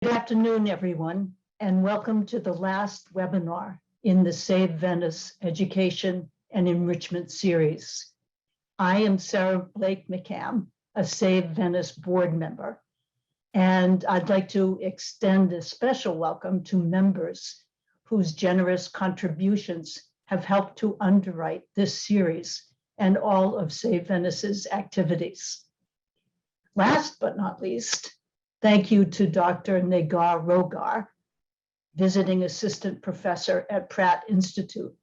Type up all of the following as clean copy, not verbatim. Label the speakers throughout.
Speaker 1: Good afternoon, everyone, and welcome to the last webinar in the Save Venice Education and Enrichment series. I am Sarah Blake McCann, a Save Venice board member, and I'd like to extend a special welcome to members whose generous contributions have helped to underwrite this series and all of Save Venice's activities. Last but not least, thank you to Dr. Negar Rokhgar, visiting assistant professor at Pratt Institute,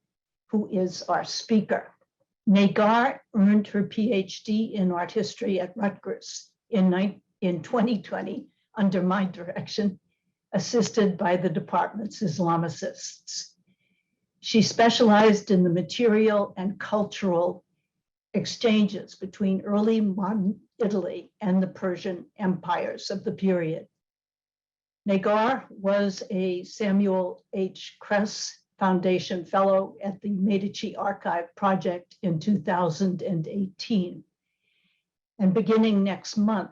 Speaker 1: who is our speaker. Negar earned her PhD in art history at Rutgers in 2020 under my direction, assisted by the department's Islamicists. She specialized in the material and cultural exchanges between early modern Italy and the Persian empires of the period. Negar was a Samuel H. Kress Foundation Fellow at the Medici Archive Project in 2018, and beginning next month,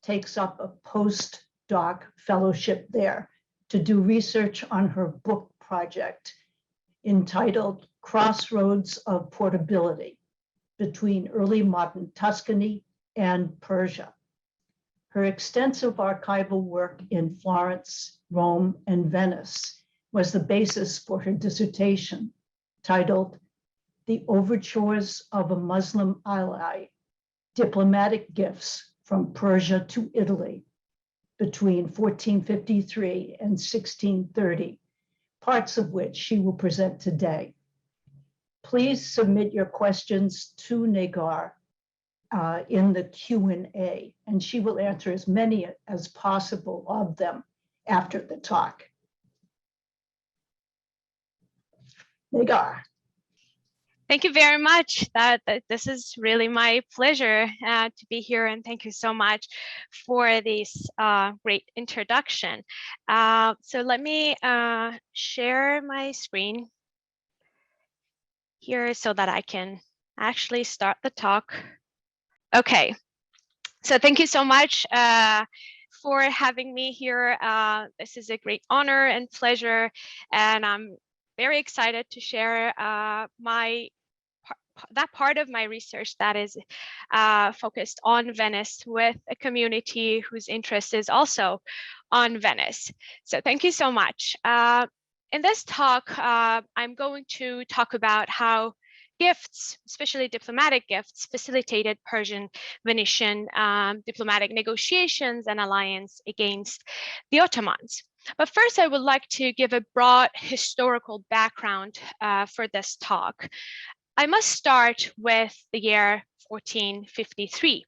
Speaker 1: takes up a postdoc fellowship there to do research on her book project entitled Crossroads of Portability between early modern Tuscany and Persia. Her extensive archival work in Florence, Rome, and Venice was the basis for her dissertation titled The Overtures of a Muslim Ally, Diplomatic Gifts from Persia to Italy between 1453 and 1630, parts of which she will present today. Please submit your questions to Negar in the Q&A, and she will answer as many as possible of them after the talk. Negar.
Speaker 2: Thank you very much. This is really my pleasure to be here, and thank you so much for this great introduction. So let me share my screen here so that I can actually start the talk. Okay, so thank you so much for having me here. This is a great honor and pleasure, and I'm very excited to share that part of my research that is focused on Venice with a community whose interest is also on Venice. So thank you so much. In this talk, I'm going to talk about how gifts, especially diplomatic gifts, facilitated Persian Venetian diplomatic negotiations and alliance against the Ottomans. But first, I would like to give a broad historical background for this talk. I must start with the year 1453,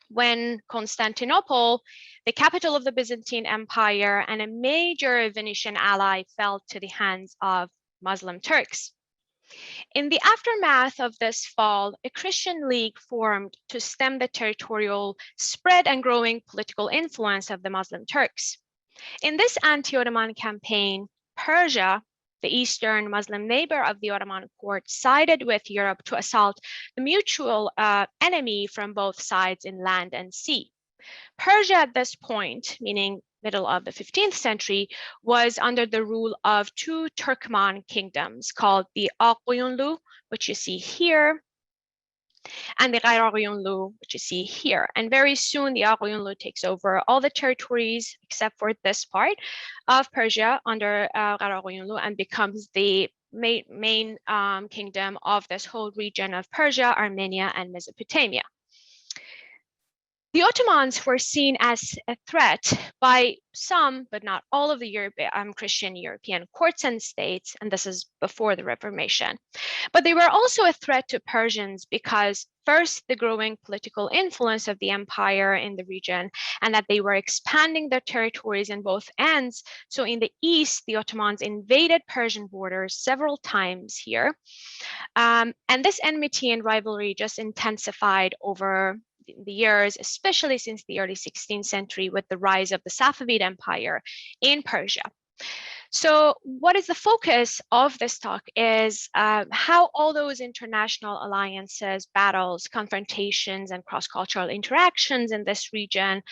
Speaker 2: when Constantinople, the capital of the Byzantine Empire and a major Venetian ally, fell to the hands of Muslim Turks. In the aftermath of this fall, a Christian league formed to stem the territorial spread and growing political influence of the Muslim Turks. In this anti-Ottoman campaign, Persia, the eastern Muslim neighbor of the Ottoman court, sided with Europe to assault the mutual enemy from both sides in land and sea. Persia at this point, meaning middle of the 15th century, was under the rule of two Turkmen kingdoms called the Ağoyunlu, which you see here, and the Ağoyunlu, which you see here. And very soon the Ağoyunlu takes over all the territories except for this part of Persia under Ağoyunlu and becomes the main kingdom of this whole region of Persia, Armenia, and Mesopotamia. The Ottomans were seen as a threat by some, but not all of the Christian European courts and states, and this is before the Reformation. But they were also a threat to Persians because first, the growing political influence of the empire in the region, and that they were expanding their territories in both ends. So in the east, the Ottomans invaded Persian borders several times here. And this enmity and rivalry just intensified over the years, especially since the early 16th century with the rise of the Safavid Empire in Persia. So what is the focus of this talk is how all those international alliances, battles, confrontations, and cross-cultural interactions in this region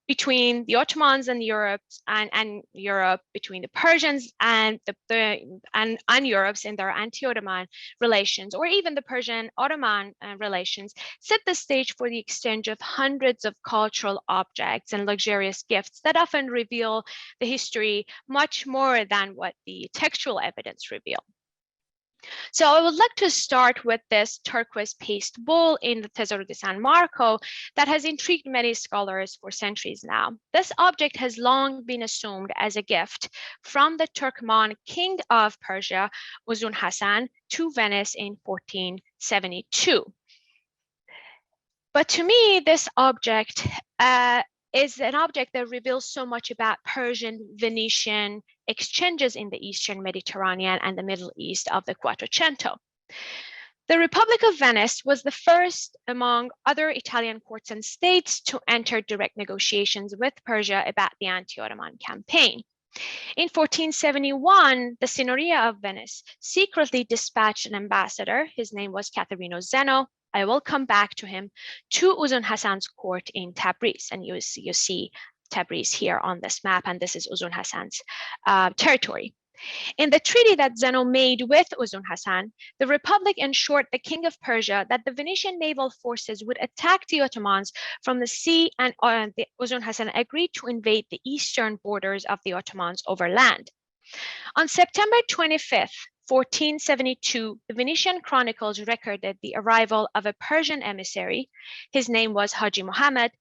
Speaker 2: between the Ottomans and Europe, and Europe, between the Persians and and Europe's in their anti-Ottoman relations, or even the Persian-Ottoman relations, set the stage for the exchange of hundreds of cultural objects and luxurious gifts that often reveal the history much more than what the textual evidence reveal. So I would like to start with this turquoise paste bowl in the Tesoro di San Marco that has intrigued many scholars for centuries now. This object has long been assumed as a gift from the Turkmen king of Persia, Uzun Hasan, to Venice in 1472. But to me, this object is an object that reveals so much about Persian, Venetian exchanges in the Eastern Mediterranean and the Middle East of the Quattrocento. The Republic of Venice was the first among other Italian courts and states to enter direct negotiations with Persia about the anti-Ottoman campaign. In 1471, the Signoria of Venice secretly dispatched an ambassador, his name was Catherino Zeno, I will come back to him, to Uzun Hasan's court in Tabriz. And you see Tabriz here on this map, and this is Uzun Hasan's territory. In the treaty that Zeno made with Uzun Hasan, the Republic ensured the King of Persia that the Venetian naval forces would attack the Ottomans from the sea, and Uzun Hasan agreed to invade the eastern borders of the Ottomans over land. On September 25th, 1472, the Venetian chronicles recorded the arrival of a Persian emissary. His name was Haji Muhammad,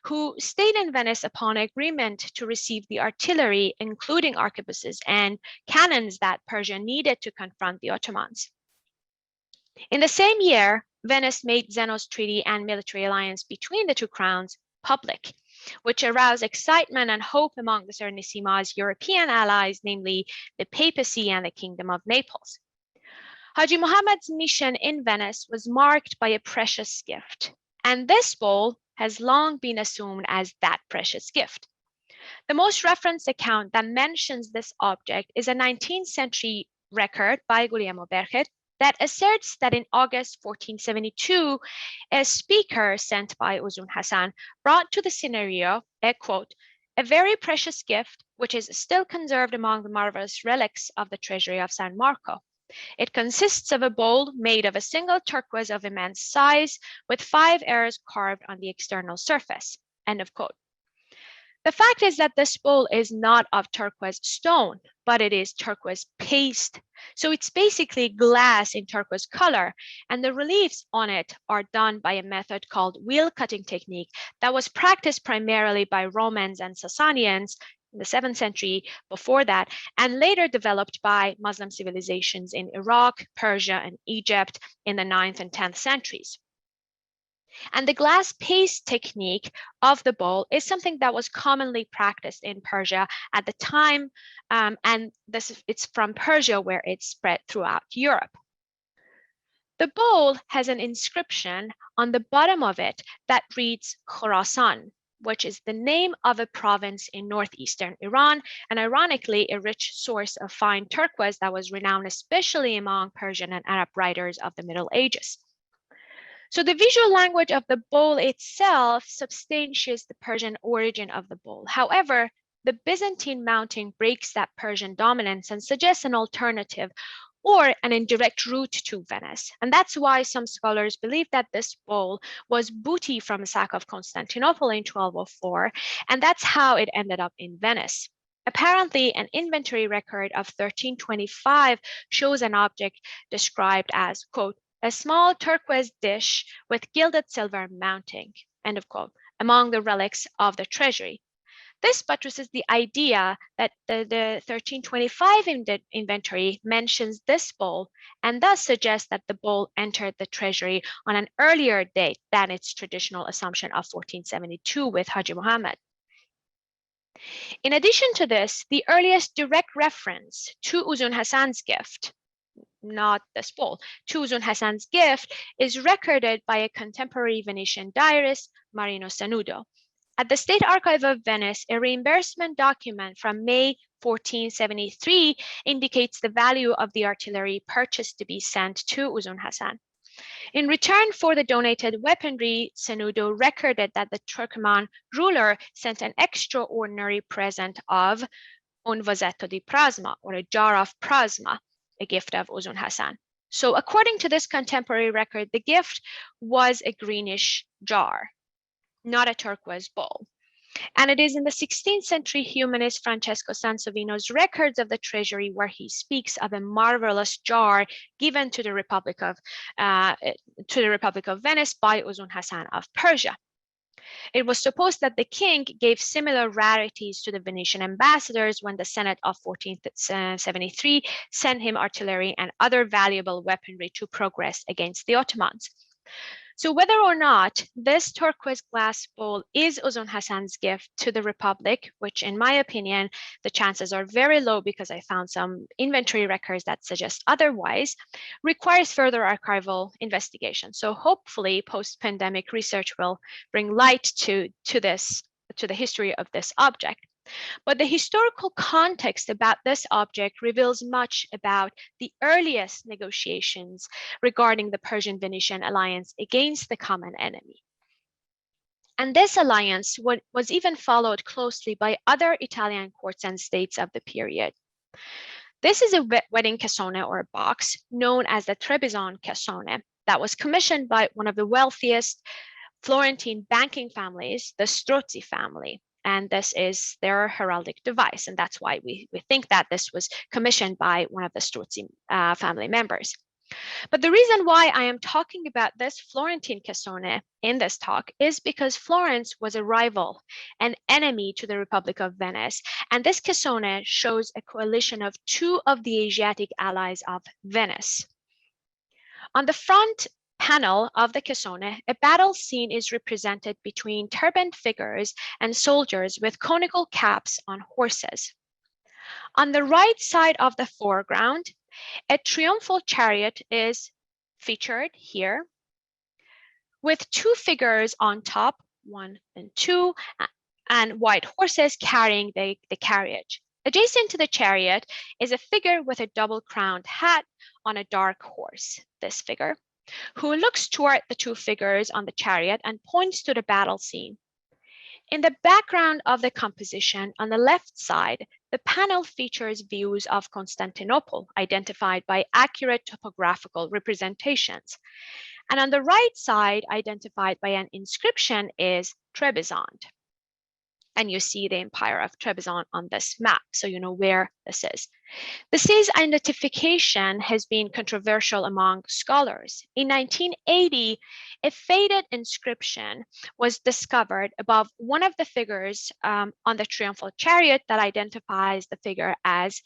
Speaker 2: who stayed in Venice upon agreement to receive the artillery, including arquebuses and cannons that Persia needed to confront the Ottomans. In the same year, Venice made Zeno's treaty and military alliance between the two crowns public, which aroused excitement and hope among the Serenissimi's European allies, namely the papacy and the Kingdom of Naples. Haji Muhammad's mission in Venice was marked by a precious gift, and this bowl has long been assumed as that precious gift. The most referenced account that mentions this object is a 19th century record by Guglielmo Berger that asserts that in August 1472, a speaker sent by Uzun Hasan brought to the Signoria a quote, "a very precious gift, which is still conserved among the marvelous relics of the treasury of San Marco. It consists of a bowl made of a single turquoise of immense size with 5 arrows carved on the external surface." End of quote. The fact is that this bowl is not of turquoise stone, but it is turquoise paste. So it's basically glass in turquoise color, and the reliefs on it are done by a method called wheel cutting technique that was practiced primarily by Romans and Sasanians in the 7th century before that, and later developed by Muslim civilizations in Iraq, Persia, and Egypt in the 9th and 10th centuries. And the glass paste technique of the bowl is something that was commonly practiced in Persia at the time, and it's from Persia where it spread throughout Europe. The bowl has an inscription on the bottom of it that reads Khorasan, which is the name of a province in northeastern Iran, and ironically, a rich source of fine turquoise that was renowned especially among Persian and Arab writers of the Middle Ages. So the visual language of the bowl itself substantiates the Persian origin of the bowl. However, the Byzantine mounting breaks that Persian dominance and suggests an alternative or an indirect route to Venice. And that's why some scholars believe that this bowl was booty from a sack of Constantinople in 1204, and that's how it ended up in Venice. Apparently, an inventory record of 1325 shows an object described as, quote, "a small turquoise dish with gilded silver mounting," end of quote, among the relics of the treasury. This buttresses the idea that the 1325 inventory mentions this bowl and thus suggests that the bowl entered the treasury on an earlier date than its traditional assumption of 1472 with Haji Muhammad. In addition to this, the earliest direct reference to Uzun Hasan's gift, not this bowl, to Uzun Hasan's gift is recorded by a contemporary Venetian diarist, Marino Sanudo. At the State Archive of Venice, a reimbursement document from May 1473 indicates the value of the artillery purchased to be sent to Uzun Hasan. In return for the donated weaponry, Sanudo recorded that the Turkoman ruler sent an extraordinary present of un vasetto di plasma, or a jar of plasma, a gift of Uzun Hasan. So according to this contemporary record, the gift was a greenish jar, not a turquoise bowl. And it is in the 16th century humanist Francesco Sansovino's records of the treasury where he speaks of a marvelous jar given to the Republic of Venice by Uzun Hasan of Persia. It was supposed that the king gave similar rarities to the Venetian ambassadors when the Senate of 1473 sent him artillery and other valuable weaponry to progress against the Ottomans. So whether or not this turquoise glass bowl is Uzun Hasan's gift to the Republic, which in my opinion, the chances are very low because I found some inventory records that suggest otherwise, requires further archival investigation. So hopefully post-pandemic research will bring light to the history of this object. But the historical context about this object reveals much about the earliest negotiations regarding the Persian-Venetian alliance against the common enemy. And this alliance was even followed closely by other Italian courts and states of the period. This is a wedding casona or a box known as the Trebizond Casona that was commissioned by one of the wealthiest Florentine banking families, the Strozzi family. And this is their heraldic device. And that's why we think that this was commissioned by one of the Strozzi family members. But the reason why I am talking about this Florentine Casona in this talk is because Florence was a rival, an enemy to the Republic of Venice. And this Casona shows a coalition of two of the Asiatic allies of Venice. On the front panel of the Casona, a battle scene is represented between turbaned figures and soldiers with conical caps on horses. On the right side of the foreground, a triumphal chariot is featured here with two figures on top, 1 and 2, and white horses carrying the carriage. Adjacent to the chariot is a figure with a double-crowned hat on a dark horse, this figure, who looks toward the two figures on the chariot and points to the battle scene. In the background of the composition, on the left side, the panel features views of Constantinople, identified by accurate topographical representations. And on the right side, identified by an inscription, is Trebizond. And you see the Empire of Trebizond on this map, so you know where this is. This identification has been controversial among scholars. In 1980, a faded inscription was discovered above one of the figures on the triumphal chariot that identifies the figure as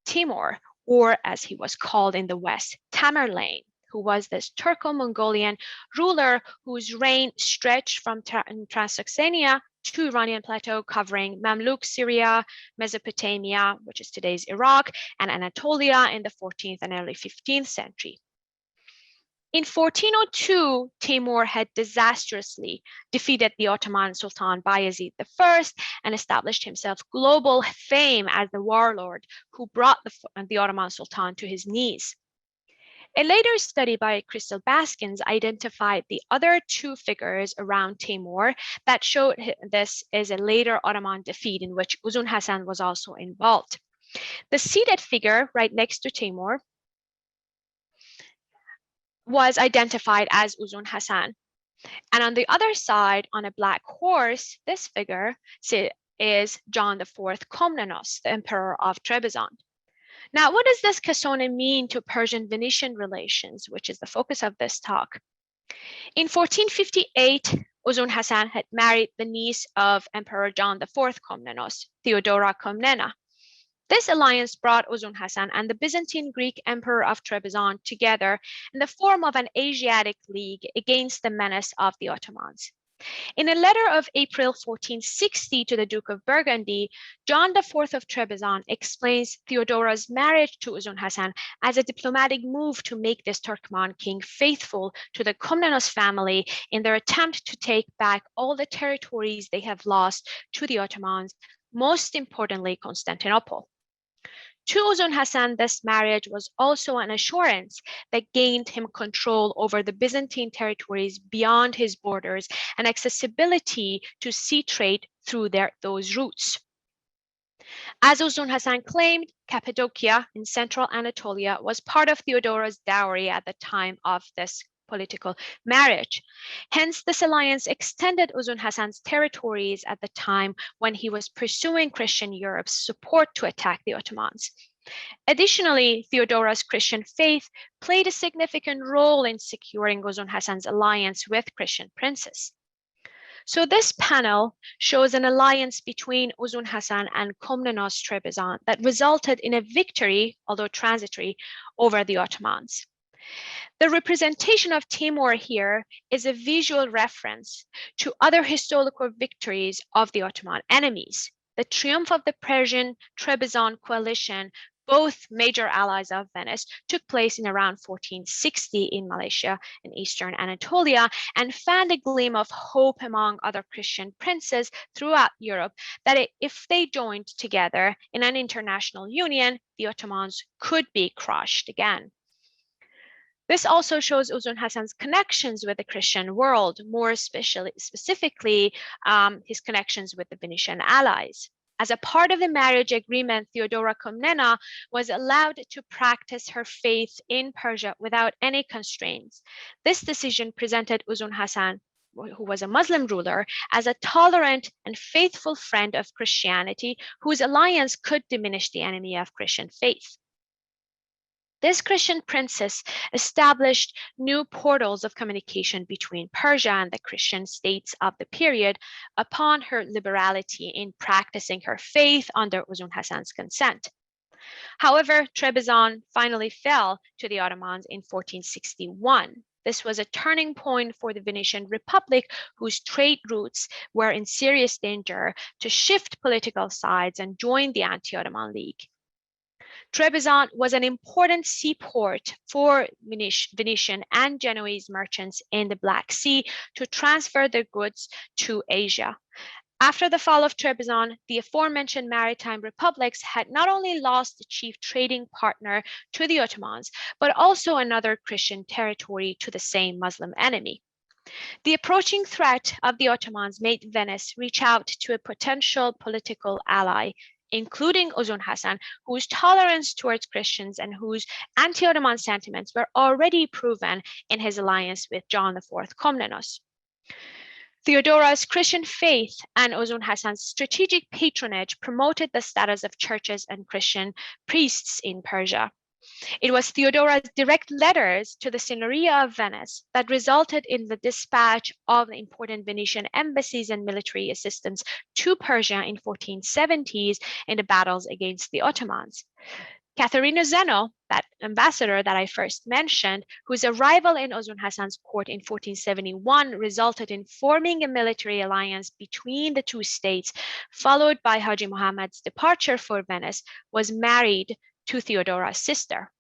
Speaker 2: Timur, or as he was called in the West, Tamerlane, who was this Turco-Mongolian ruler whose reign stretched from Transoxania to Iranian plateau, covering Mamluk Syria, Mesopotamia, which is today's Iraq, and Anatolia in the 14th and early 15th century. In 1402, Timur had disastrously defeated the Ottoman Sultan Bayezid I and established himself global fame as the warlord who brought the Ottoman Sultan to his knees. A later study by Crystal Baskins identified the other two figures around Timur that showed this as a later Ottoman defeat in which Uzun Hasan was also involved. The seated figure right next to Timur was identified as Uzun Hasan. And on the other side, on a black horse, this figure is John IV Komnenos, the emperor of Trebizond. Now, what does this Casona mean to Persian-Venetian relations, which is the focus of this talk? In 1458, Uzun Hasan had married the niece of Emperor John IV Komnenos, Theodora Komnena. This alliance brought Uzun Hasan and the Byzantine Greek Emperor of Trebizond together in the form of an Asiatic League against the menace of the Ottomans. In a letter of April 1460 to the Duke of Burgundy, John IV of Trebizond explains Theodora's marriage to Uzun Hasan as a diplomatic move to make this Turkmen king faithful to the Komnenos family in their attempt to take back all the territories they have lost to the Ottomans, most importantly Constantinople. To Uzun Hasan, this marriage was also an assurance that gained him control over the Byzantine territories beyond his borders and accessibility to sea trade through those routes. As Uzun Hasan claimed, Cappadocia in central Anatolia was part of Theodora's dowry at the time of this political marriage. Hence, this alliance extended Uzun Hasan's territories at the time when he was pursuing Christian Europe's support to attack the Ottomans. Additionally, Theodora's Christian faith played a significant role in securing Uzun Hasan's alliance with Christian princes. So this panel shows an alliance between Uzun Hasan and Komnenos Trebizond that resulted in a victory, although transitory, over the Ottomans. The representation of Timur here is a visual reference to other historical victories of the Ottoman enemies. The triumph of the Persian Trebizond coalition, both major allies of Venice, took place in around 1460 in Malaysia and eastern Anatolia, and fanned a gleam of hope among other Christian princes throughout Europe that if they joined together in an international union, the Ottomans could be crushed again. This also shows Uzun Hasan's connections with the Christian world, more specifically his connections with the Venetian allies. As a part of the marriage agreement, Theodora Komnena was allowed to practice her faith in Persia without any constraints. This decision presented Uzun Hasan, who was a Muslim ruler, as a tolerant and faithful friend of Christianity, whose alliance could diminish the enemy of Christian faith. This Christian princess established new portals of communication between Persia and the Christian states of the period upon her liberality in practicing her faith under Uzun Hasan's consent. However, Trebizond finally fell to the Ottomans in 1461. This was a turning point for the Venetian Republic, whose trade routes were in serious danger to shift political sides and join the anti-Ottoman League. Trebizond was an important seaport for Venetian and Genoese merchants in the Black Sea to transfer their goods to Asia. After the fall of Trebizond, the aforementioned maritime republics had not only lost the chief trading partner to the Ottomans, but also another Christian territory to the same Muslim enemy. The approaching threat of the Ottomans made Venice reach out to a potential political ally, including Uzun Hasan, whose tolerance towards Christians and whose anti-Ottoman sentiments were already proven in his alliance with John IV Komnenos. Theodora's Christian faith and Uzun Hasan's strategic patronage promoted the status of churches and Christian priests in Persia. It was Theodora's direct letters to the Signoria of Venice that resulted in the dispatch of the important Venetian embassies and military assistance to Persia in 1470s in the battles against the Ottomans. Catherine Zeno, that ambassador that I first mentioned, whose arrival in Uzun Hasan's court in 1471 resulted in forming a military alliance between the two states, followed by Haji Muhammad's departure for Venice, was married to Theodora's sister.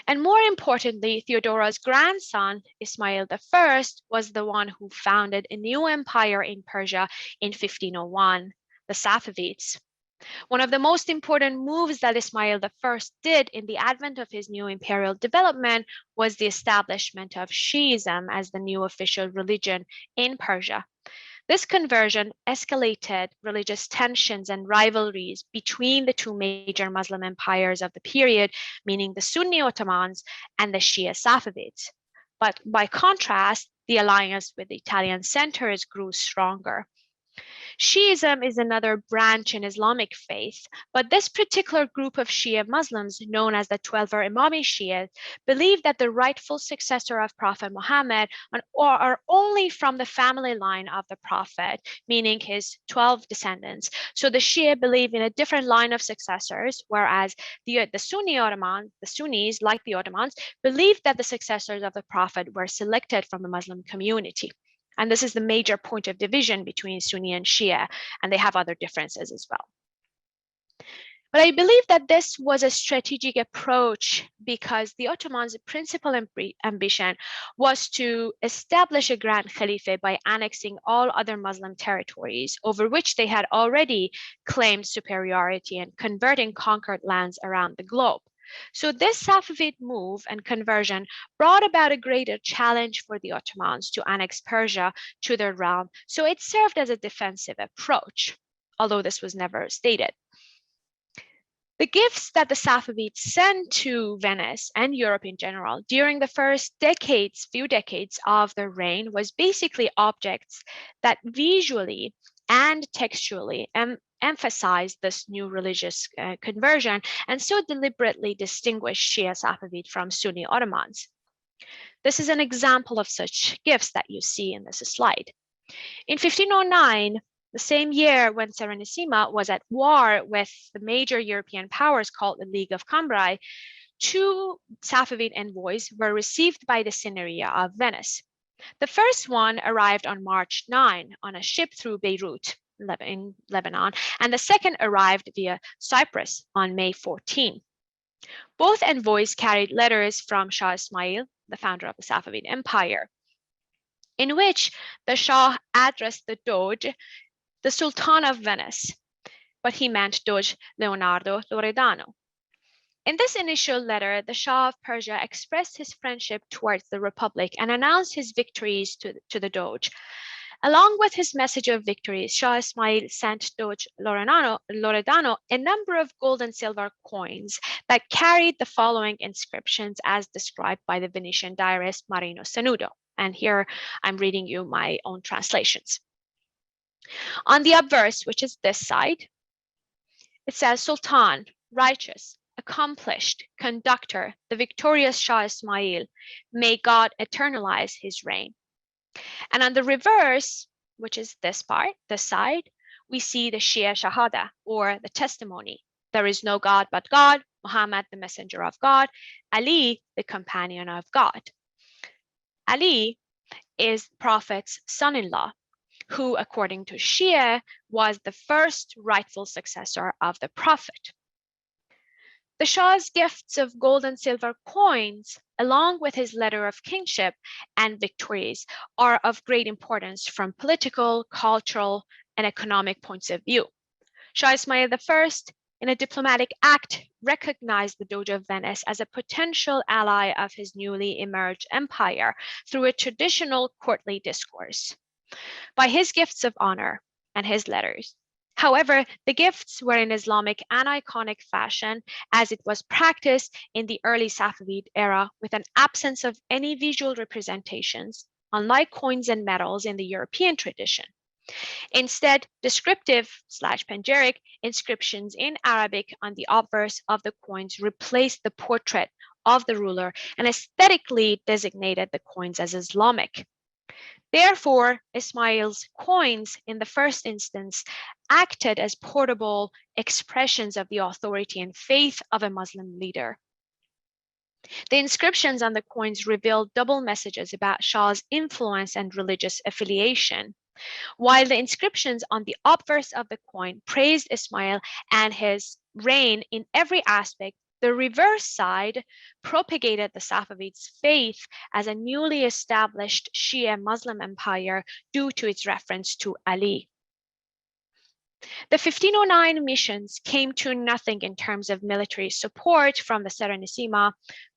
Speaker 2: And more importantly, Theodora's grandson, Ismail I, was the one who founded a new empire in Persia in 1501, the Safavids. One of the most important moves that Ismail I did in the advent of his new imperial development was the establishment of Shiism as the new official religion in Persia. This conversion escalated religious tensions and rivalries between the two major Muslim empires of the period, meaning the Sunni Ottomans and the Shia Safavids. But by contrast, the alliance with the Italian centers grew stronger. Shiism is another branch in Islamic faith, but this particular group of Shia Muslims, known as the 12er Imami Shia, believe that the rightful successor of Prophet Muhammad are only from the family line of the Prophet, meaning his 12 descendants. So the Shia believe in a different line of successors, whereas the Sunni Ottomans, the Sunnis, like the Ottomans, believe that the successors of the Prophet were selected from the Muslim community. And this is the major point of division between Sunni and Shia, and they have other differences as well. But I believe that this was a strategic approach because the Ottomans' principal ambition was to establish a Grand Caliphate by annexing all other Muslim territories over which they had already claimed superiority and converting conquered lands around the globe. So this Safavid move and conversion brought about a greater challenge for the Ottomans to annex Persia to their realm, so it served as a defensive approach, although this was never stated. The gifts that the Safavids sent to Venice and Europe in general during the first few decades of their reign was basically objects that visually and textually emphasized this new religious conversion and so deliberately distinguished Shia Safavid from Sunni Ottomans. This is an example of such gifts that you see in this slide. In 1509, the same year when Serenissima was at war with the major European powers called the League of Cambrai, 2 Safavid envoys were received by the Signoria of Venice. The first one arrived on March 9 on a ship through Beirut in Lebanon, and the second arrived via Cyprus on May 14. Both envoys carried letters from Shah Ismail, the founder of the Safavid Empire, in which the Shah addressed the Doge, the Sultan of Venice, but he meant Doge Leonardo Loredano. In this initial letter, the Shah of Persia expressed his friendship towards the Republic and announced his victories to the Doge. Along with his message of victories, Shah Ismail sent Doge Loredano a number of gold and silver coins that carried the following inscriptions as described by the Venetian diarist Marino Sanudo. And here I'm reading you my own translations. On the obverse, which is this side, it says, Sultan, righteous, accomplished, conductor, the victorious Shah Ismail, may God eternalize his reign. And on the reverse, which is this part, this side, we see the Shia Shahada, or the testimony. There is no God but God, Muhammad, the messenger of God, Ali, the companion of God. Ali is Prophet's son-in-law, who, according to Shia, was the first rightful successor of the Prophet. The Shah's gifts of gold and silver coins, along with his letter of kingship and victories, are of great importance from political, cultural, and economic points of view. Shah Ismail I, in a diplomatic act, recognized the Doge of Venice as a potential ally of his newly emerged empire through a traditional courtly discourse by his gifts of honor and his letters. However, the gifts were in Islamic and iconic fashion as it was practiced in the early Safavid era with an absence of any visual representations, unlike coins and medals in the European tradition. Instead, descriptive/panegyric inscriptions in Arabic on the obverse of the coins replaced the portrait of the ruler and aesthetically designated the coins as Islamic. Therefore, Ismail's coins in the first instance acted as portable expressions of the authority and faith of a Muslim leader. The inscriptions on the coins revealed double messages about Shah's influence and religious affiliation. While the inscriptions on the obverse of the coin praised Ismail and his reign in every aspect, the reverse side propagated the Safavids' faith as a newly established Shia Muslim empire due to its reference to Ali. The 1509 missions came to nothing in terms of military support from the Serenissima,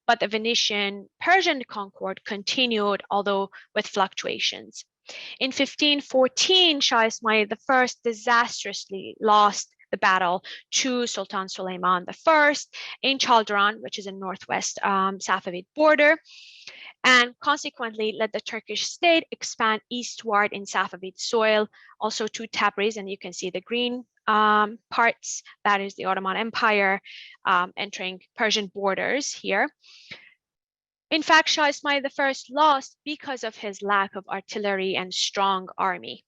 Speaker 2: but the Venetian Persian concord continued, although with fluctuations. In 1514, Shah Ismail I disastrously lost the battle to Sultan Suleiman I in Chaldiran, which is a northwest Safavid border, and consequently led the Turkish state expand eastward in Safavid soil, also to Tabriz, and you can see the green parts, that is the Ottoman Empire entering Persian borders here. In fact, Shah Ismail I lost because of his lack of artillery and strong army.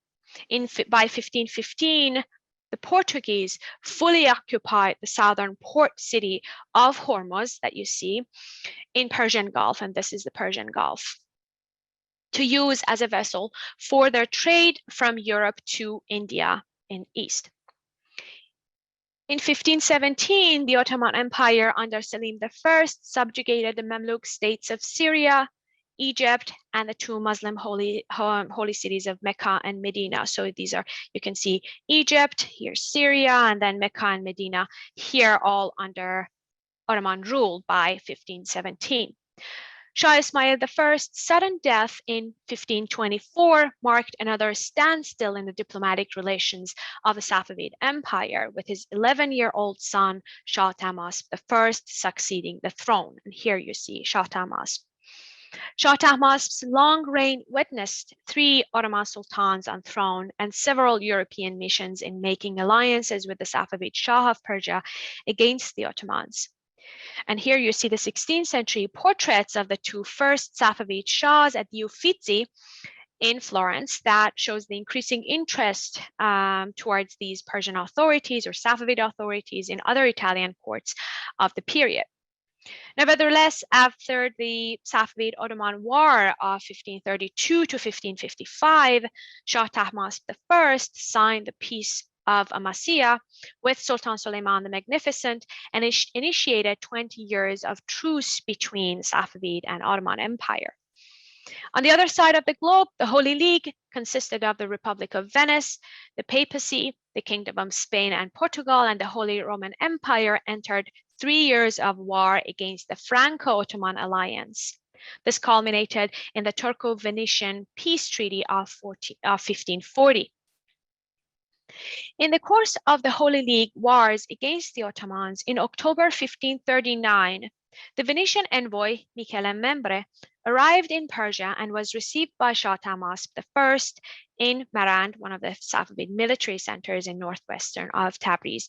Speaker 2: By 1515, the Portuguese fully occupied the southern port city of Hormuz that you see in Persian Gulf, and this is the Persian Gulf, to use as a vessel for their trade from Europe to India in east. In 1517, the Ottoman Empire under Selim I subjugated the Mamluk states of Syria, Egypt, and the two Muslim holy cities of Mecca and Medina. So these are, you can see Egypt, here's Syria, and then Mecca and Medina here, all under Ottoman rule by 1517. Shah Ismail I's sudden death in 1524 marked another standstill in the diplomatic relations of the Safavid Empire, with his 11-year-old son, Shah Tahmasp I, succeeding the throne. And here you see Shah Tahmasp. Shah Tahmasp's long reign witnessed 3 Ottoman sultans on throne and several European missions in making alliances with the Safavid Shah of Persia against the Ottomans. And here you see the 16th century portraits of the 2 first Safavid Shahs at the Uffizi in Florence that shows the increasing interest towards these Persian authorities or Safavid authorities in other Italian courts of the period. Nevertheless, after the Safavid-Ottoman War of 1532 to 1555, Shah Tahmasp I signed the Peace of Amasya with Sultan Suleiman the Magnificent and initiated 20 years of truce between Safavid and Ottoman Empire. On the other side of the globe, the Holy League consisted of the Republic of Venice, the Papacy, the Kingdom of Spain and Portugal, and the Holy Roman Empire entered 3 years of war against the Franco-Ottoman alliance. This culminated in the Turco-Venetian peace treaty of 1540. In the course of the Holy League wars against the Ottomans in October 1539, the Venetian envoy Michele Membre arrived in Persia and was received by Shah Tahmasp I in Marand, one of the Safavid military centers in northwestern of Tabriz.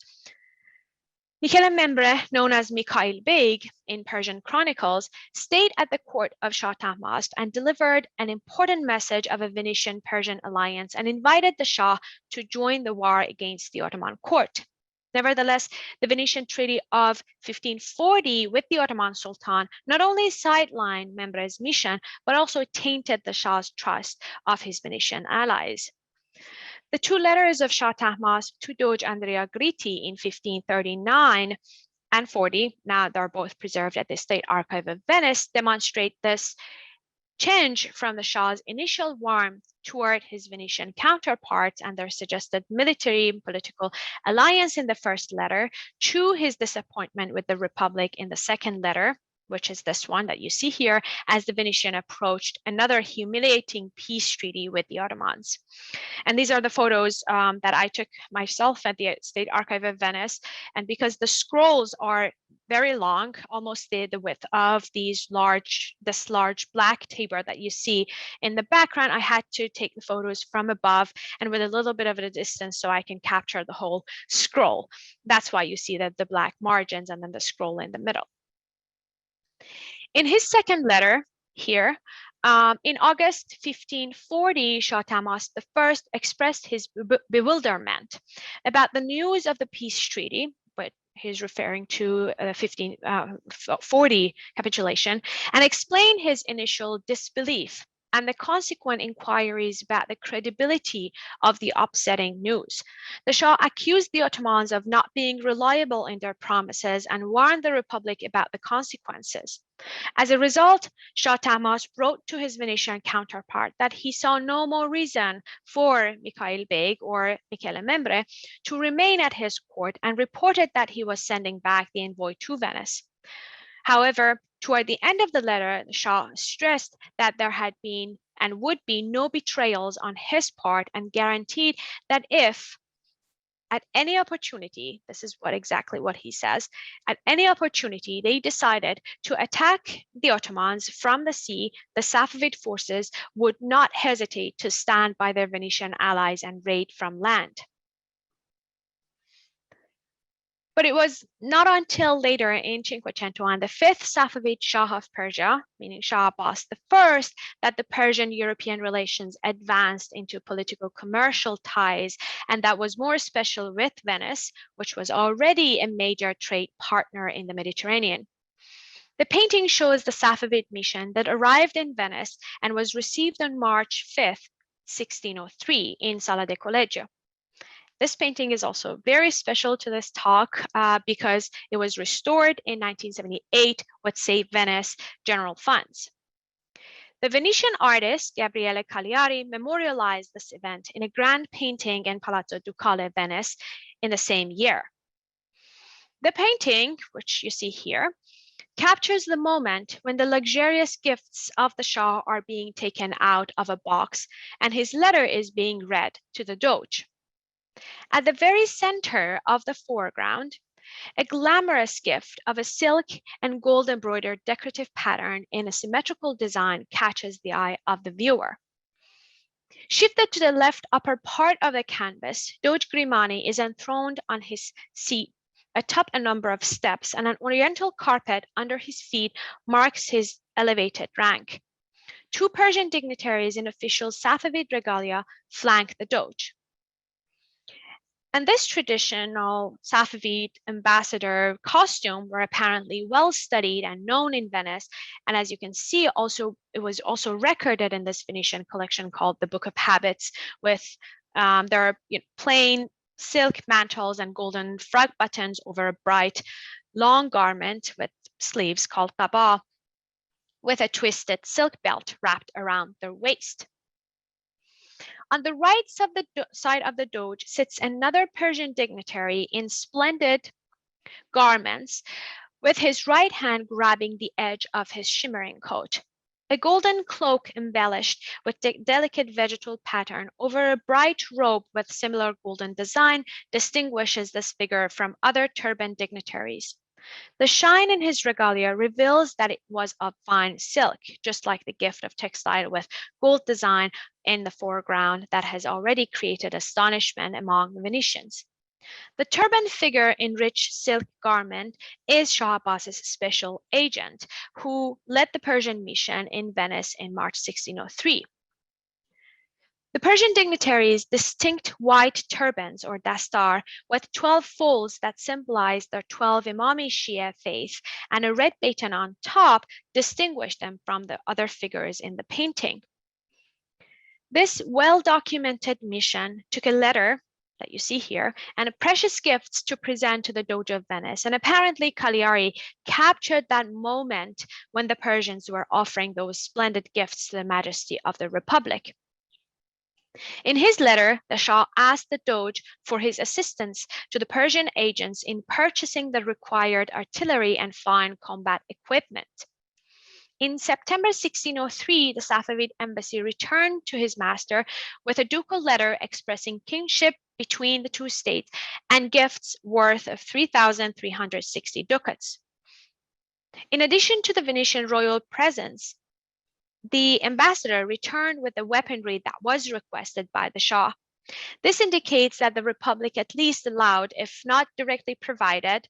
Speaker 2: Michele Membre, known as Mikhail Beg in Persian chronicles, stayed at the court of Shah Tahmasp and delivered an important message of a Venetian-Persian alliance and invited the Shah to join the war against the Ottoman court. Nevertheless, the Venetian Treaty of 1540 with the Ottoman Sultan not only sidelined Membre's mission, but also tainted the Shah's trust of his Venetian allies. The 2 letters of Shah Tahmasp to Doge Andrea Gritti in 1539 and 40, now they're both preserved at the State Archive of Venice, demonstrate this change from the Shah's initial warmth toward his Venetian counterparts and their suggested military and political alliance in the first letter to his disappointment with the Republic in the second letter, which is this one that you see here, as the Venetian approached another humiliating peace treaty with the Ottomans. And these are the photos that I took myself at the State Archive of Venice. And because the scrolls are very long, almost the width of this large black tabor that you see in the background, I had to take the photos from above and with a little bit of a distance so I can capture the whole scroll. That's why you see the black margins and then the scroll in the middle. In his second letter here, in August 1540, Shah Tahmasp I expressed his bewilderment about the news of the peace treaty, but he's referring to the 1540 capitulation, and explained his initial disbelief and the consequent inquiries about the credibility of the upsetting news. The Shah accused the Ottomans of not being reliable in their promises and warned the Republic about the consequences. As a result, Shah Tahmasp wrote to his Venetian counterpart that he saw no more reason for Mikhail Beg or Michele Membre to remain at his court and reported that he was sending back the envoy to Venice. However, toward the end of the letter, the Shah stressed that there had been and would be no betrayals on his part and guaranteed that if at any opportunity, this is exactly what he says, at any opportunity they decided to attack the Ottomans from the sea, the Safavid forces would not hesitate to stand by their Venetian allies and raid from land. But it was not until later in Cinquecento and the 5th Safavid Shah of Persia, meaning Shah Abbas I, that the Persian-European relations advanced into political commercial ties, and that was more special with Venice, which was already a major trade partner in the Mediterranean. The painting shows the Safavid mission that arrived in Venice and was received on March 5th, 1603 in Sala de Collegio. This painting is also very special to this talk because it was restored in 1978 with Save Venice general funds. The Venetian artist Gabriele Cagliari memorialized this event in a grand painting in Palazzo Ducale, Venice, in the same year. The painting, which you see here, captures the moment when the luxurious gifts of the Shah are being taken out of a box and his letter is being read to the Doge. At the very center of the foreground, a glamorous gift of a silk and gold embroidered decorative pattern in a symmetrical design catches the eye of the viewer. Shifted to the left upper part of the canvas, Doge Grimani is enthroned on his seat atop a number of steps, and an oriental carpet under his feet marks his elevated rank. Two Persian dignitaries in official Safavid regalia flank the Doge. And this traditional Safavid ambassador costume were apparently well studied and known in Venice. And as you can see, it was also recorded in this Venetian collection called the Book of Habits, with there are plain silk mantles and golden frog buttons over a bright long garment with sleeves called kaba, with a twisted silk belt wrapped around their waist. On the right side of the Doge sits another Persian dignitary in splendid garments, with his right hand grabbing the edge of his shimmering coat. A golden cloak embellished with delicate vegetal pattern over a bright robe with similar golden design distinguishes this figure from other turban dignitaries. The shine in his regalia reveals that it was of fine silk, just like the gift of textile with gold design in the foreground that has already created astonishment among the Venetians. The turban figure in rich silk garment is Shah Abbas's special agent, who led the Persian mission in Venice in March 1603. The Persian dignitaries' distinct white turbans, or dastar, with 12 folds that symbolize their 12 Imami Shia faith and a red baton on top, distinguish them from the other figures in the painting. This well-documented mission took a letter that you see here and precious gifts to present to the Doge of Venice. And apparently Cagliari captured that moment when the Persians were offering those splendid gifts to the majesty of the Republic. In his letter, the Shah asked the Doge for his assistance to the Persian agents in purchasing the required artillery and fine combat equipment. In September 1603, the Safavid embassy returned to his master with a ducal letter expressing kingship between the two states and gifts worth of 3,360 ducats. In addition to the Venetian royal presence, the ambassador returned with the weaponry that was requested by the Shah. This indicates that the Republic at least allowed, if not directly provided,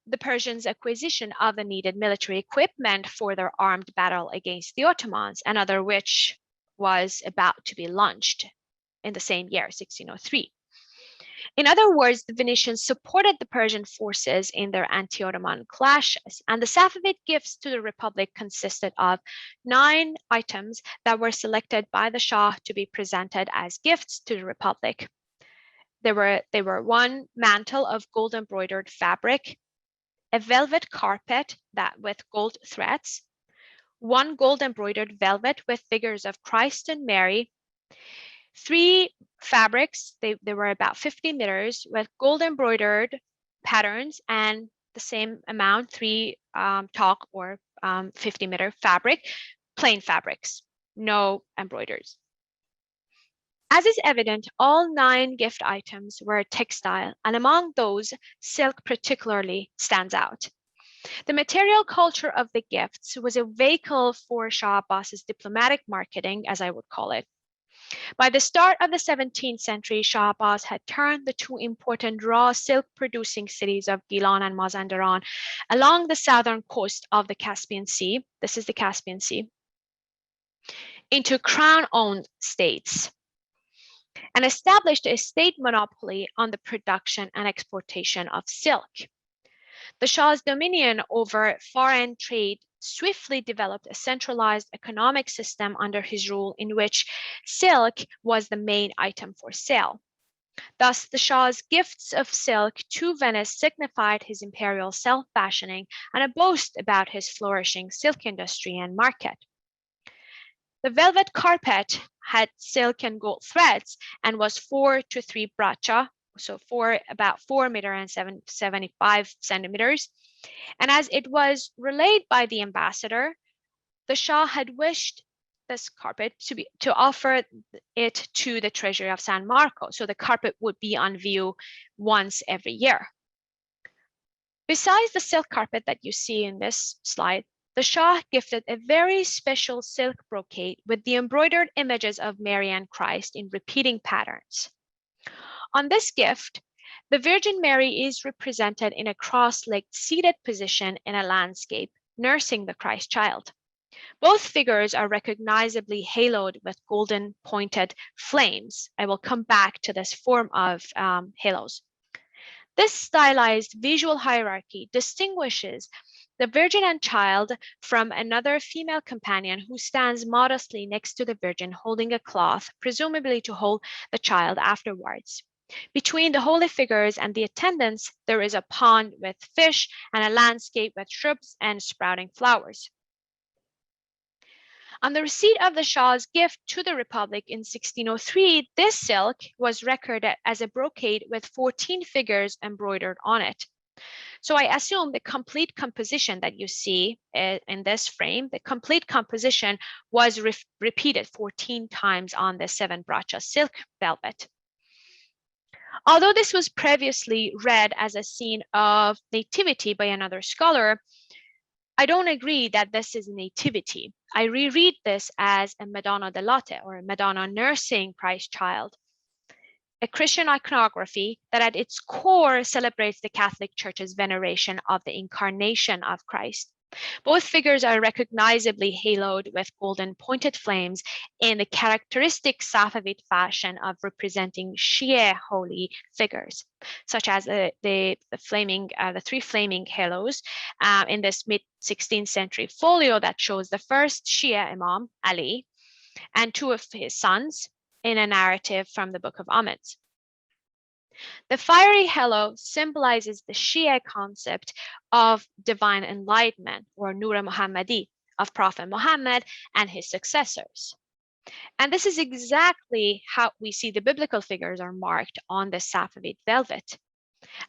Speaker 2: the Persians' acquisition of the needed military equipment for their armed battle against the Ottomans, another which was about to be launched in the same year, 1603. In other words, the Venetians supported the Persian forces in their anti-Ottoman clashes, and the Safavid gifts to the Republic consisted of 9 items that were selected by the Shah to be presented as gifts to the Republic. They were 1 mantle of gold embroidered fabric, a velvet carpet with gold threads, 1 gold embroidered velvet with figures of Christ and Mary, 3 fabrics, they were about 50 meters with gold embroidered patterns, and the same amount, 3 talk or 50-meter fabric, plain fabrics, no embroiders. As is evident, all 9 gift items were textile, and among those, silk particularly stands out. The material culture of the gifts was a vehicle for Shah Abbas's diplomatic marketing, as I would call it. By the start of the 17th century, Shah Abbas had turned the 2 important raw silk-producing cities of Gilan and Mazandaran along the southern coast of the Caspian Sea, this is the Caspian Sea, into crown-owned states, and established a state monopoly on the production and exportation of silk. The Shah's dominion over foreign trade swiftly developed a centralized economic system under his rule in which silk was the main item for sale. Thus, the Shah's gifts of silk to Venice signified his imperial self-fashioning and a boast about his flourishing silk industry and market. The velvet carpet had silk and gold threads and was 4 to 3 braccia, so about 4 meters and 75 centimeters. And as it was relayed by the ambassador, the Shah had wished this carpet to offer it to the treasury of San Marco, so the carpet would be on view once every year. Besides the silk carpet that you see in this slide, the Shah gifted a very special silk brocade with the embroidered images of Mary and Christ in repeating patterns. On this gift, the Virgin Mary is represented in a cross-legged seated position in a landscape, nursing the Christ child. Both figures are recognizably haloed with golden pointed flames. I will come back to this form of halos. This stylized visual hierarchy distinguishes the Virgin and Child from another female companion who stands modestly next to the Virgin holding a cloth, presumably to hold the child afterwards. Between the holy figures and the attendants, there is a pond with fish and a landscape with shrubs and sprouting flowers. On the receipt of the Shah's gift to the Republic in 1603, this silk was recorded as a brocade with 14 figures embroidered on it. So I assume the complete composition that you see in this frame, the complete composition was repeated 14 times on the 7 braccia silk velvet. Although this was previously read as a scene of nativity by another scholar, I don't agree that this is a nativity. I reread this as a Madonna del Latte, or a Madonna nursing Christ child, a Christian iconography that at its core celebrates the Catholic Church's veneration of the incarnation of Christ. Both figures are recognizably haloed with golden pointed flames in the characteristic Safavid fashion of representing Shia holy figures, such as the 3 flaming halos in this mid-16th century folio that shows the first Shia Imam, Ali, and 2 of his sons in a narrative from the Book of Amen's. The fiery halo symbolizes the Shia concept of divine enlightenment, or Nur Muhammadi, of Prophet Muhammad and his successors. And this is exactly how we see the biblical figures are marked on the Safavid velvet.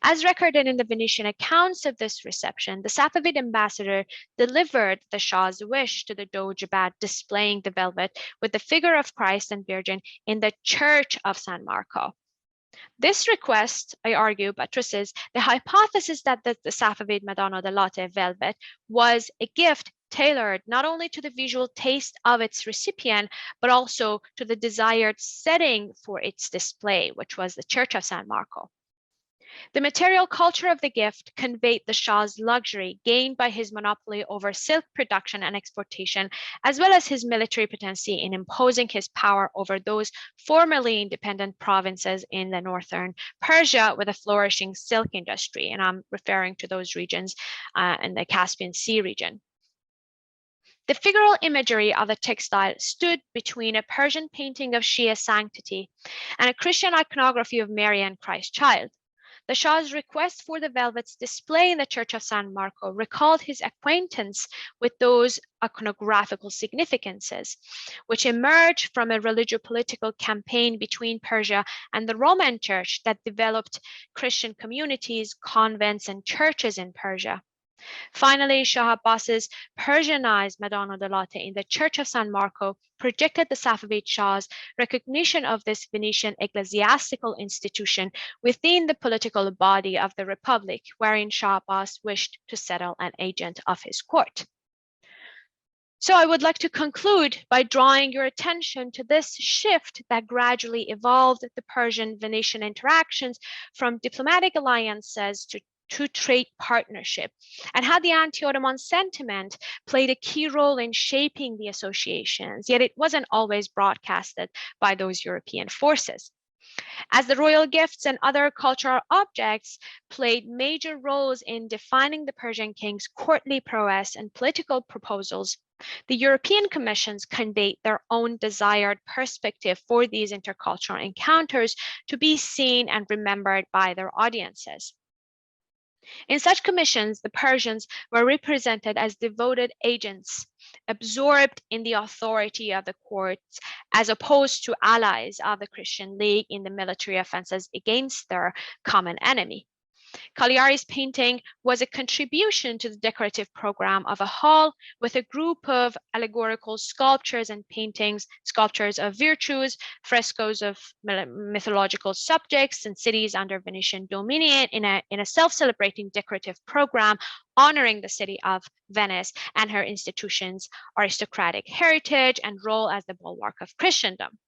Speaker 2: As recorded in the Venetian accounts of this reception, the Safavid ambassador delivered the Shah's wish to the Doge about displaying the velvet with the figure of Christ and Virgin in the church of San Marco. This request, I argue, buttresses the hypothesis that the Safavid Madonna del Latte velvet was a gift tailored not only to the visual taste of its recipient, but also to the desired setting for its display, which was the Church of San Marco. The material culture of the gift conveyed the Shah's luxury gained by his monopoly over silk production and exportation, as well as his military potency in imposing his power over those formerly independent provinces in the northern Persia with a flourishing silk industry. And I'm referring to those regions in the Caspian Sea region. The figural imagery of the textile stood between a Persian painting of Shia sanctity and a Christian iconography of Mary and Christ child. The Shah's request for the velvet's display in the Church of San Marco recalled his acquaintance with those iconographical significances, which emerged from a religio-political campaign between Persia and the Roman Church that developed Christian communities, convents, and churches in Persia. Finally, Shah Abbas's Persianized Madonna del Latte in the Church of San Marco projected the Safavid Shah's recognition of this Venetian ecclesiastical institution within the political body of the Republic, wherein Shah Abbas wished to settle an agent of his court. So I would like to conclude by drawing your attention to this shift that gradually evolved the Persian-Venetian interactions from diplomatic alliances to trade partnership, and how the anti-Ottoman sentiment played a key role in shaping the associations, yet it wasn't always broadcasted by those European forces. As the royal gifts and other cultural objects played major roles in defining the Persian king's courtly prowess and political proposals, The European commissions conveyed their own desired perspective for these intercultural encounters to be seen and remembered by their audiences. In such commissions, the Persians were represented as devoted agents, absorbed in the authority of the courts, as opposed to allies of the Christian League in the military offenses against their common enemy. Cagliari's painting was a contribution to the decorative program of a hall with a group of allegorical sculptures and paintings, sculptures of virtues, frescoes of mythological subjects and cities under Venetian dominion in a self-celebrating decorative program honoring the city of Venice and her institutions' aristocratic heritage and role as the bulwark of Christendom.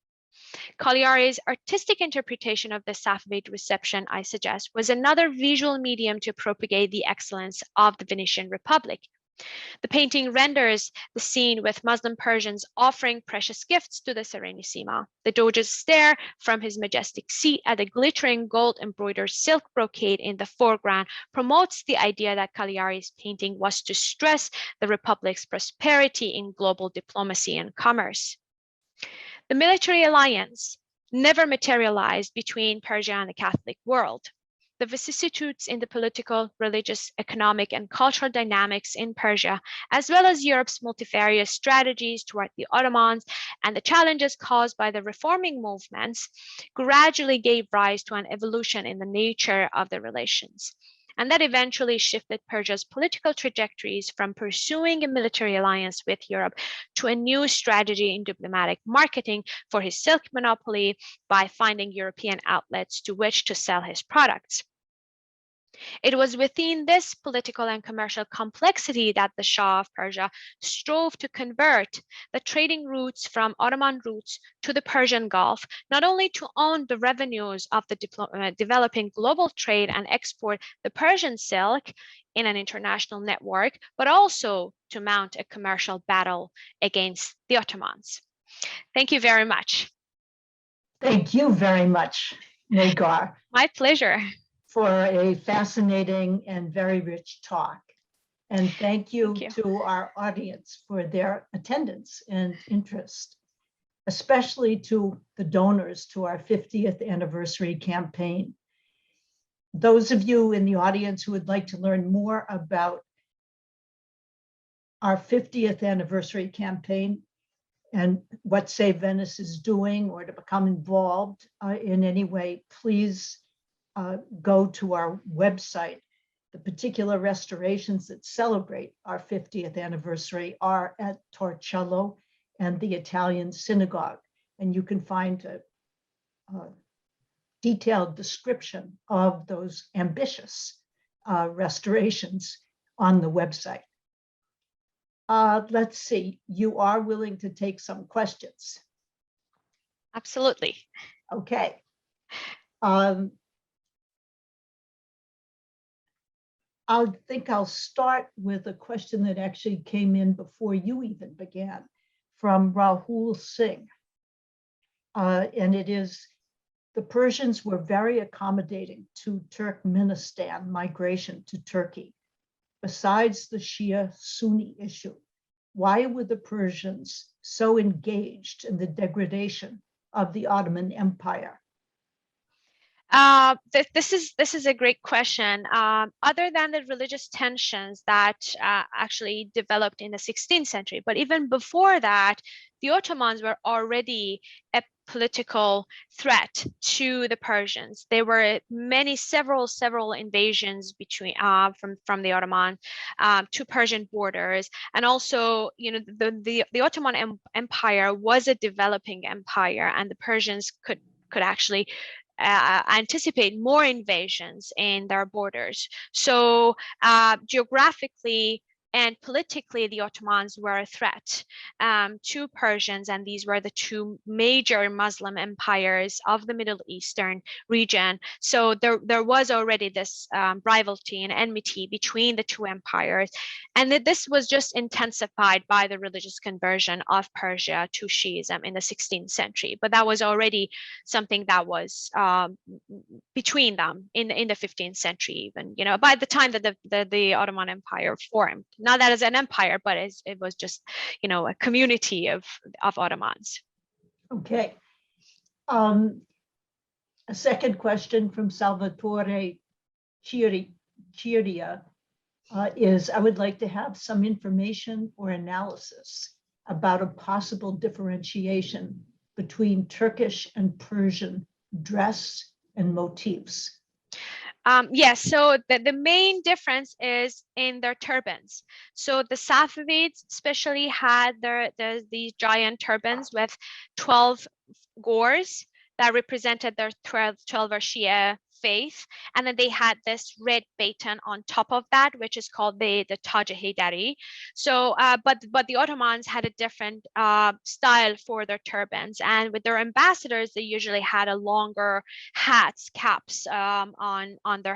Speaker 2: Cagliari's artistic interpretation of the Safavid reception, I suggest, was another visual medium to propagate the excellence of the Venetian Republic. The painting renders the scene with Muslim Persians offering precious gifts to the Serenissima. The Doge's stare from his majestic seat at the glittering gold-embroidered silk brocade in the foreground promotes the idea that Cagliari's painting was to stress the Republic's prosperity in global diplomacy and commerce. The military alliance never materialized between Persia and the Catholic world. The vicissitudes in the political, religious, economic, and cultural dynamics in Persia, as well as Europe's multifarious strategies toward the Ottomans and the challenges caused by the reforming movements, gradually gave rise to an evolution in the nature of the relations. And that eventually shifted Persia's political trajectories from pursuing a military alliance with Europe to a new strategy in diplomatic marketing for his silk monopoly by finding European outlets to which to sell his products. It was within this political and commercial complexity that the Shah of Persia strove to convert the trading routes from Ottoman routes to the Persian Gulf, not only to own the revenues of the developing global trade and export the Persian silk in an international network, but also to mount a commercial battle against the Ottomans. Thank you very much.
Speaker 1: Thank you very much, Negar.
Speaker 2: My pleasure.
Speaker 1: For a fascinating and very rich talk. And thank you to our audience for their attendance and interest, especially to the donors to our 50th anniversary campaign. Those of you in the audience who would like to learn more about our 50th anniversary campaign and what Save Venice is doing, or to become involved in any way, please go to our website. The particular restorations that celebrate our 50th anniversary are at Torcello and the Italian Synagogue. And you can find a detailed description of those ambitious restorations on the website. Let's see, you are willing to take some questions?
Speaker 2: Absolutely.
Speaker 1: Okay. I think I'll start with a question that actually came in before you even began, from Rahul Singh. And it is, the Persians were very accommodating to Turkmenistan migration to Turkey. Besides the Shia-Sunni issue, why were the Persians so engaged in the degradation of the Ottoman Empire?
Speaker 2: This is a great question. Other than the religious tensions that actually developed in the 16th century, but even before that, the Ottomans were already a political threat to the Persians. There were several invasions between from the Ottoman to Persian borders, and also, you know, the Ottoman Empire was a developing empire, and the Persians could actually anticipate more invasions in their borders. So geographically and politically, the Ottomans were a threat to Persians, and these were the two major Muslim empires of the Middle Eastern region. So there was already this rivalry and enmity between the two empires. And this was just intensified by the religious conversion of Persia to Shiism in the 16th century. But that was already something that was between them in the 15th century, even, you know, by the time that the Ottoman Empire formed. Not that as an empire, but it was just, you know, a community of Ottomans.
Speaker 1: Okay. A second question from Salvatore Chiria is, I would like to have some information or analysis about a possible differentiation between Turkish and Persian dress and motifs.
Speaker 2: Yes, so the main difference is in their turbans. So the Safavids especially had these giant turbans with 12 gores that represented their 12 Shia faith, and then they had this red baton on top of that, which is called the Taj Haydari. So but the Ottomans had a different style for their turbans, and with their ambassadors they usually had a longer caps on their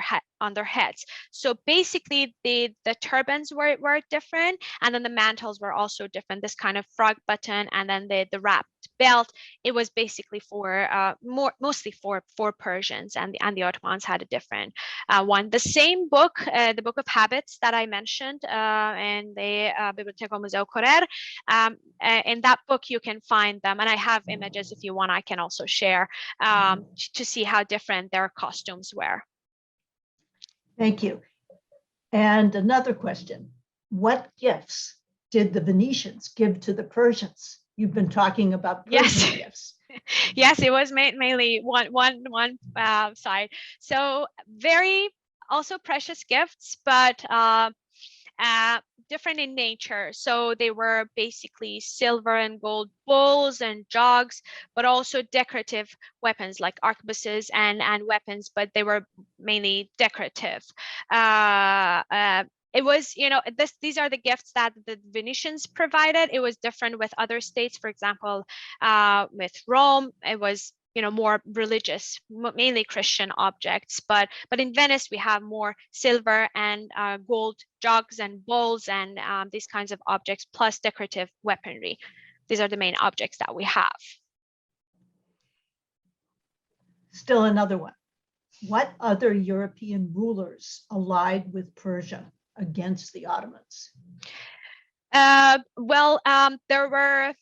Speaker 2: heads. So basically the turbans were different, and then the mantles were also different, this kind of frog button, and then the wrapped belt. It was basically for mostly for Persians, and the Ottomans had a different one. The same book, the Book of Habits that I mentioned in the Biblioteca Museu Correr, in that book you can find them, and I have images if you want. I can also share to see how different their costumes were.
Speaker 1: Thank you. And another question: what gifts did the Venetians give to the Persians? You've been talking about Persian gifts.
Speaker 2: Yes, it was mainly one side. So very also precious gifts, but different in nature. So they were basically silver and gold bowls and jugs, but also decorative weapons like arquebuses and weapons, but they were mainly decorative. It was, you know, these are the gifts that the Venetians provided. It was different with other states. For example, with Rome, it was, you know, more religious, mainly Christian objects. But in Venice, we have more silver and gold jugs and bowls and these kinds of objects, plus decorative weaponry. These are the main objects that we have.
Speaker 1: Still another one. What other European rulers allied with Persia against the Ottomans?
Speaker 2: There were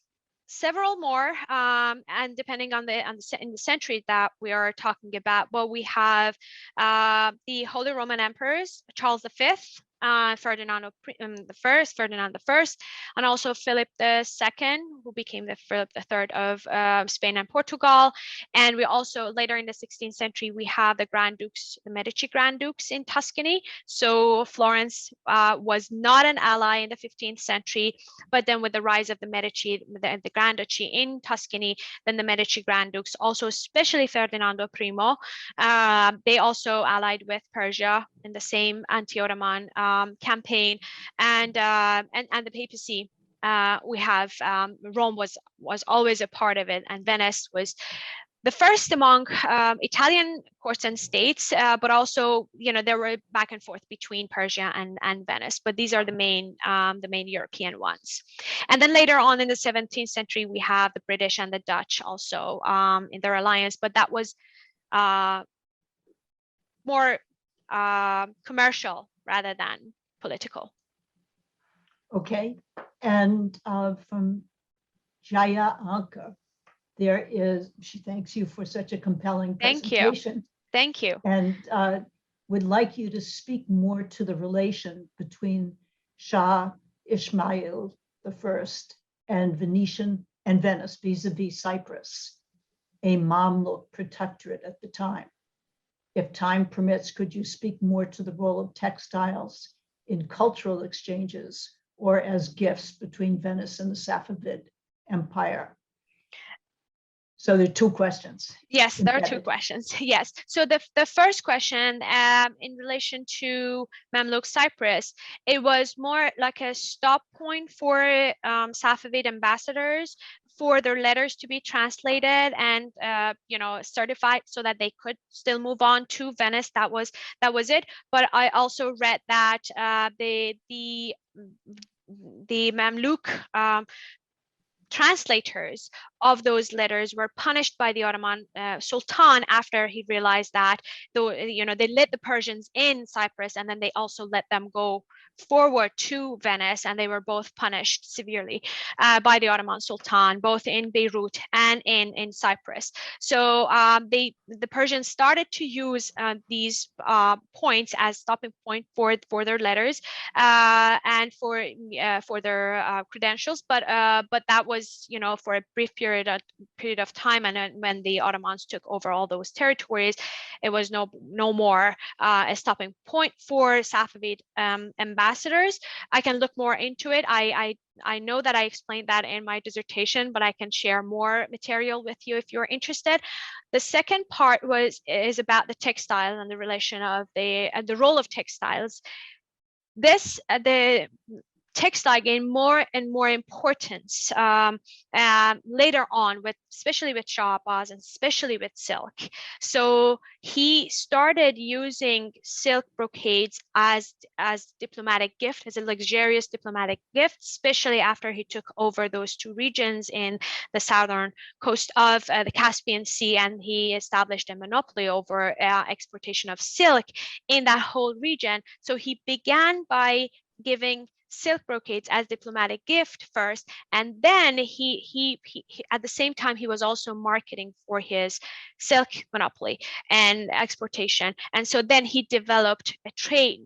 Speaker 2: several more, and depending on in the century that we are talking about, well, we have the Holy Roman Emperors, Charles V, Ferdinand I, and also Philip II, who became the Philip III of Spain and Portugal. And we also, later in the 16th century, we have the Grand Dukes, the Medici Grand Dukes in Tuscany. So Florence was not an ally in the 15th century, but then with the rise of the Medici, the Grand Duchy in Tuscany, then the Medici Grand Dukes, also especially Ferdinando I, they also allied with Persia in the same anti-Ottoman campaign, and the papacy. We have Rome was always a part of it, and Venice was the first among Italian courts and states, but also, you know, there were back and forth between Persia and Venice, but these are the main European ones. And then later on in the 17th century, we have the British and the Dutch also in their alliance, but that was more commercial rather than political.
Speaker 1: Okay, and from Jaya Anka, she thanks you for such a compelling presentation.
Speaker 2: Thank you.
Speaker 1: And would like you to speak more to the relation between Shah Ismail I and Venice vis-a-vis Cyprus, a Mamluk protectorate at the time. If time permits, could you speak more to the role of textiles in cultural exchanges or as gifts between Venice and the Safavid Empire? So there are two questions.
Speaker 2: Yes, there are two questions. Yes. So the first question in relation to Mamluk Cyprus, it was more like a stop point for Safavid ambassadors for their letters to be translated and certified so that they could still move on to Venice. That was it. But I also read that the Mamluk translators of those letters were punished by the Ottoman Sultan after he realized that they let the Persians in Cyprus, and then they also let them go forward to Venice, and they were both punished severely by the Ottoman Sultan, both in Beirut and in Cyprus. So the Persians started to use these points as stopping point for their letters and for their credentials, but that was for a brief period of time, and then when the Ottomans took over all those territories, it was no more a stopping point for Safavid ambassadors. I can look more into it. I know that I explained that in my dissertation, but I can share more material with you if you're interested. The second part is about the textile and the relation of the role of textiles. The textile gained more and more importance later on, especially with Shah Abbas and especially with silk. So he started using silk brocades as diplomatic gift, as a luxurious diplomatic gift, especially after he took over those two regions in the southern coast of the Caspian Sea, and he established a monopoly over exportation of silk in that whole region. So he began by giving silk brocades as diplomatic gift first, and then he at the same time he was also marketing for his silk monopoly and exportation, and so then he developed a trade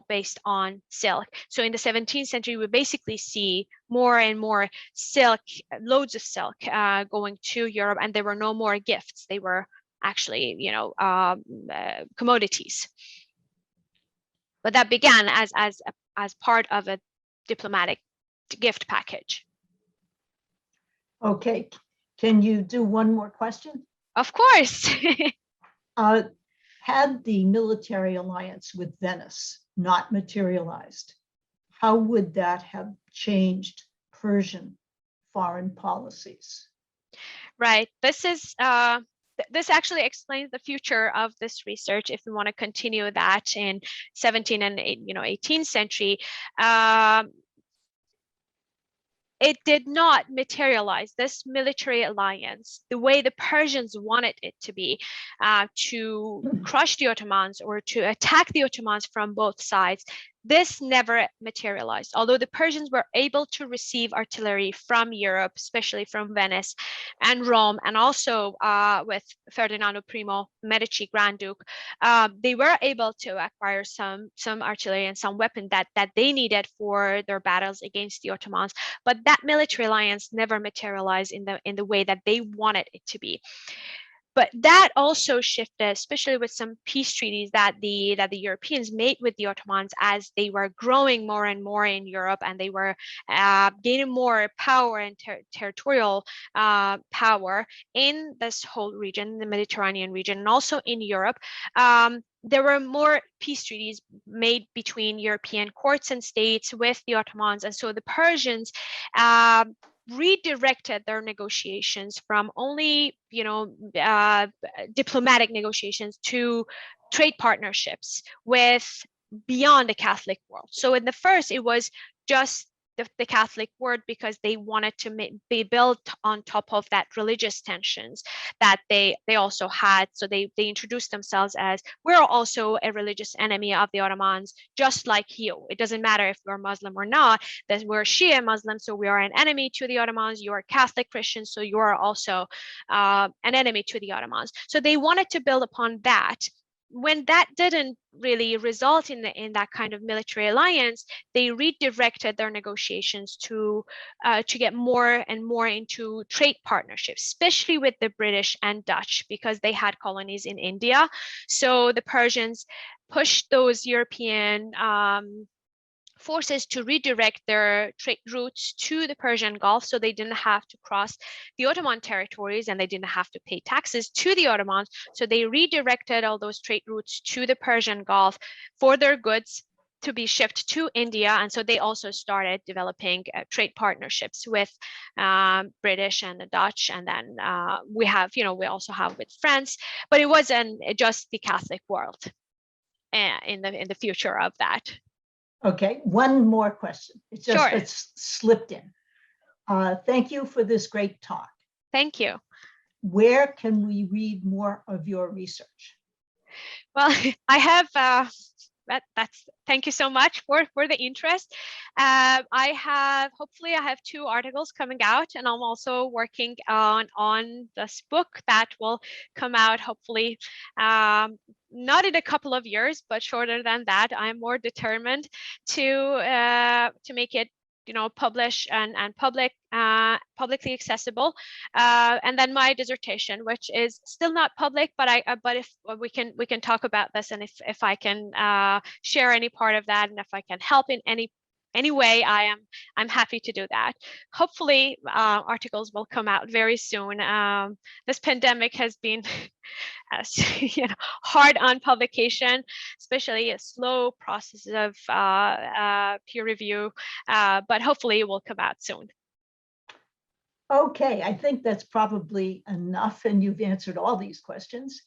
Speaker 2: based on silk. So in the 17th century we basically see more and more silk, loads of silk going to Europe, and there were no more gifts. They were actually commodities. But that began as part of a diplomatic gift package.
Speaker 1: Okay, can you do one more question?
Speaker 2: Of course.
Speaker 1: Had the military alliance with Venice not materialized, how would that have changed Persian foreign policies?
Speaker 2: Right. This actually explains the future of this research if we want to continue that in 17th and 18th century. It did not materialize, this military alliance, the way the Persians wanted it to be, to crush the Ottomans or to attack the Ottomans from both sides. This never materialized, although the Persians were able to receive artillery from Europe, especially from Venice and Rome, and also with Ferdinando I, Medici Grand Duke. They were able to acquire some artillery and some weapon that they needed for their battles against the Ottomans, but that military alliance never materialized in the way that they wanted it to be. But that also shifted, especially with some peace treaties that the Europeans made with the Ottomans as they were growing more and more in Europe, and they were gaining more power and territorial power in this whole region, the Mediterranean region, and also in Europe. There were more peace treaties made between European courts and states with the Ottomans, and so the Persians redirected their negotiations from only diplomatic negotiations to trade partnerships with beyond the Catholic world. So in the first, it was just the Catholic world because they wanted to be built on top of that religious tensions that they also had. So they introduced themselves as, we're also a religious enemy of the Ottomans, just like you. It doesn't matter if we're Muslim or not, that we're Shia Muslim, so we are an enemy to the Ottomans. You are Catholic Christian, so you are also an enemy to the Ottomans. So they wanted to build upon that. When that didn't really result in that kind of military alliance, they redirected their negotiations to get more and more into trade partnerships, especially with the British and Dutch, because they had colonies in India. So the Persians pushed those European forces to redirect their trade routes to the Persian Gulf, so they didn't have to cross the Ottoman territories and they didn't have to pay taxes to the Ottomans. So they redirected all those trade routes to the Persian Gulf for their goods, to be shipped to India, and so they also started developing trade partnerships with British and the Dutch, and then we have, we also have with France, but it wasn't just the Catholic world in the future of that.
Speaker 1: Okay, one more question. It's just
Speaker 2: Sure.
Speaker 1: it's slipped in. Thank you for this great talk.
Speaker 2: Thank you.
Speaker 1: Where can we read more of your research?
Speaker 2: Well, I have thank you so much for the interest. Hopefully I have 2 articles coming out, and I'm also working on this book that will come out hopefully not in a couple of years, but shorter than that. I'm more determined to make it publish and publicly accessible, and then my dissertation, which is still not public, but if we can talk about this, and if I can share any part of that, and if I can help in any way, I'm happy to do that. Hopefully articles will come out very soon. This pandemic has been hard on publication, especially a slow process of peer review, but hopefully it will come out soon.
Speaker 1: Okay, I think that's probably enough, and you've answered all these questions.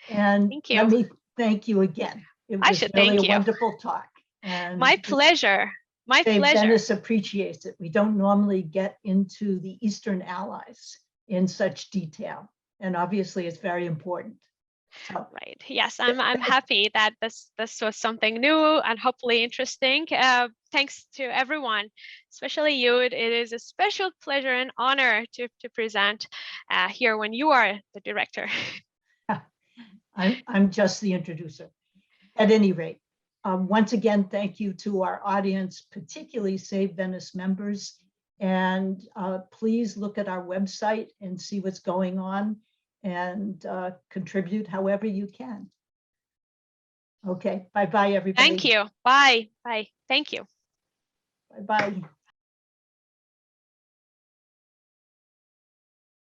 Speaker 1: And
Speaker 2: thank you.
Speaker 1: Let me thank you again. It was really a wonderful talk. And
Speaker 2: my pleasure. My
Speaker 1: Save
Speaker 2: pleasure.
Speaker 1: Venice appreciates it. We don't normally get into the Eastern allies in such detail, and obviously it's very important. So,
Speaker 2: right. Yes, I'm happy that this was something new and hopefully interesting. Thanks to everyone, especially you. It is a special pleasure and honor to present here when you are the director.
Speaker 1: I'm just the introducer. At any rate, once again, thank you to our audience, particularly Save Venice members. And please look at our website and see what's going on, and contribute however you can. Okay, bye-bye, everybody.
Speaker 2: Thank you. Bye. Bye. Thank you.
Speaker 1: Bye-bye.